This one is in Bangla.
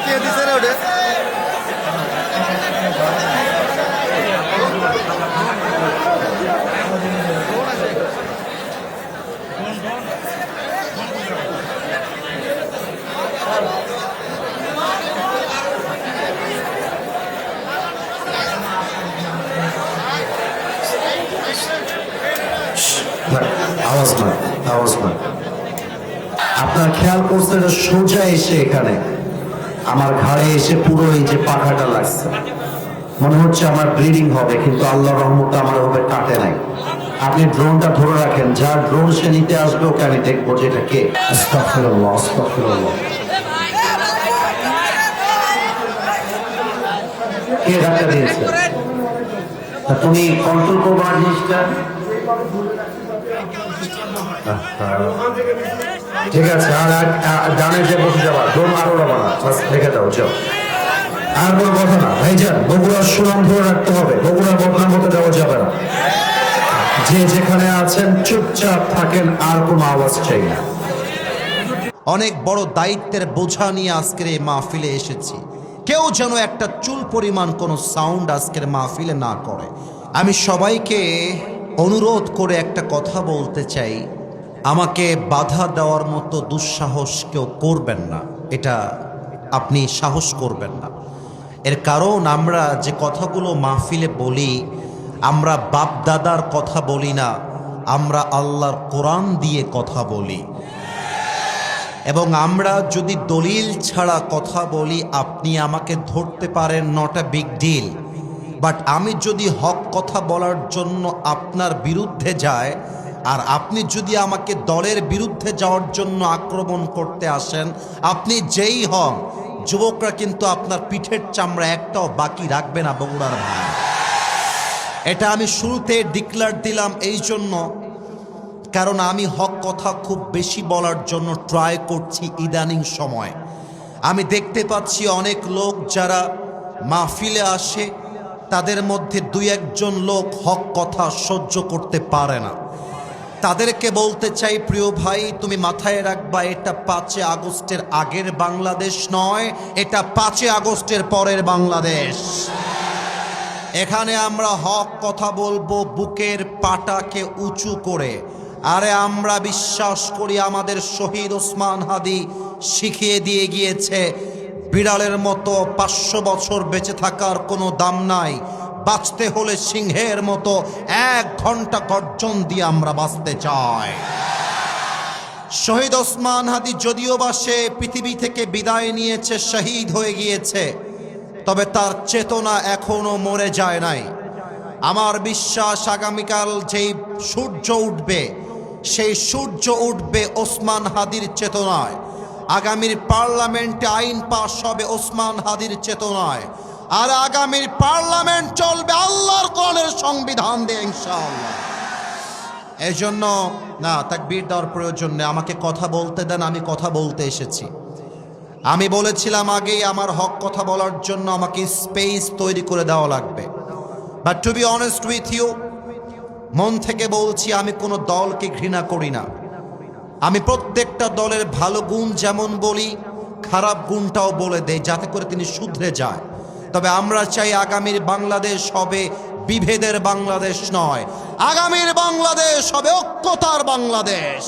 কে দিছে রে ওটা? আওয়াজ না, আওয়াজ না। আপনার খেয়াল করছে যে সোজা এসে এখানে আমার ঘাড়ে এসে পুরো এই যে পাখাটা লাগছে, মনে হচ্ছে আমার ব্লিডিং হবে, কিন্তু আল্লাহর রহমতে আমার হবে কাটে নাই। আপনি ড্রোনটা ধরে রাখেন, যার ড্রোন সে নিতে আসবে ওকে আমি দেখবো যে এটা কে। আস্তাগফিরুল্লাহ, আস্তাগফিরুল্লাহ। কে ধাক্কা দিয়েছে? তুমি কন্ট্রোল করবো আর জিনিসটা। ঠিক আছে, আর ডানে যে বসে যাবা, ড্রোন আরো যাবা না, রেখে দাও, যাও। আর কোনো কথা না ভাইজান, বগুড়ার সুনাম ধরে রাখতে হবে, বগুড়ার বদনাম হতে দেওয়া যাবে না। যে যেখানে আছেন চুপচাপ থাকেন, আর কোনো আওয়াজ চাই না। অনেক বড় দায়িত্বের বোঝা নিয়ে আজকের এই মাহফিলে এসেছি। কেউ যেন একটা চুল পরিমাণ কোনো সাউন্ড আজকের মাহফিলে না করে। আমি সবাইকে অনুরোধ করে একটা কথা বলতে চাই, আমাকে বাধা দেওয়ার মতো দুঃসাহস কেউ করবেন না, এটা আপনি সাহস করবেন না। এর কারণ আমরা যে কথাগুলো মাহফিলে বলি, আমরা বাপ দাদার কথা বলি না, আমরা আল্লাহর কোরআন দিয়ে কথা বলি। এবং আমরা যদি দলিল ছাড়া কথা বলি, আপনি আমাকে ধরতে পারেন, not a big deal. But আমি যদি হক কথা বলার জন্য আপনার বিরুদ্ধে যায়, আর আপনি যদি আমাকে দলের বিরুদ্ধে যাওয়ার জন্য আক্রমণ করতে আসেন, আপনি যেই হন, যুবকরা কিন্তু আপনার পিঠের চামড়া একটাও বাকি রাখবে না বগুড়ার ভাই। এটা আমি শুরুতে ডিক্লেয়ার দিলাম এই জন্য, কারণ আমি হক কথা খুব বেশি বলার জন্য ট্রাই করছি ইদানিং সময়। আমি দেখতে পাচ্ছি অনেক লোক যারা মাহফিলে আসে, তাদের মধ্যে দুই একজন লোক হক কথা সহ্য করতে পারে না। তাদেরকে বলতে চাই, প্রিয় ভাই, তুমি মাথায় রাখবা, এটা 5 আগস্টের আগের বাংলাদেশ নয়, এটা 5 আগস্টের পরের বাংলাদেশ। এখানে আমরা হক কথা বলবো বুকের পাটাকে উঁচু করে। আরে আমরা বিশ্বাস করি, আমাদের শহীদ ওসমান হাদি শিখিয়ে দিয়ে গিয়েছে, বিড়ালের মতো 500 বছর বেঁচে থাকার কোনো দাম নাই, বাঁচতে হলে সিংহের মতো 1 ঘন্টা গর্জন দিয়ে আমরা বাঁচতে চাই। শহীদ ওসমান হাদি যদিও বা সে পৃথিবী থেকে বিদায় নিয়েছে, শহীদ হয়ে গিয়েছে, তবে তার চেতনা এখনো মরে যায় নাই। আমার বিশ্বাস আগামীকাল যেই সূর্য উঠবে, সেই সূর্য উঠবে ওসমান হাদির চেতনায়। আগামীর পার্লামেন্টে আইন পাস হবে ওসমান হাদির চেতনায়, আর আগামীর পার্লামেন্ট চলবে আল্লাহর কোরআনের সংবিধান দিয়ে ইনশাআল্লাহ। এই জন্য না, তাকবীর দেওয়ার প্রয়োজন নেই, আমাকে কথা বলতে দেন, আমি কথা বলতে এসেছি। আমি বলেছিলাম আগেই, আমার হক কথা বলার জন্য আমাকে স্পেস তৈরি করে দেওয়া লাগবে। But to be honest with you, মন থেকে বলছি, আমি কোনো দলকে ঘৃণা করি না। আমি প্রত্যেকটা দলের ভালো গুণ যেমন বলি, খারাপ গুণটাও বলে দেই, যাতে করে তিনি শুধরে যায়। তবে আমরা চাই আগামীর বাংলাদেশ হবে বিভেদের বাংলাদেশ নয়, আগামীর বাংলাদেশ হবে ঐক্যতার বাংলাদেশ।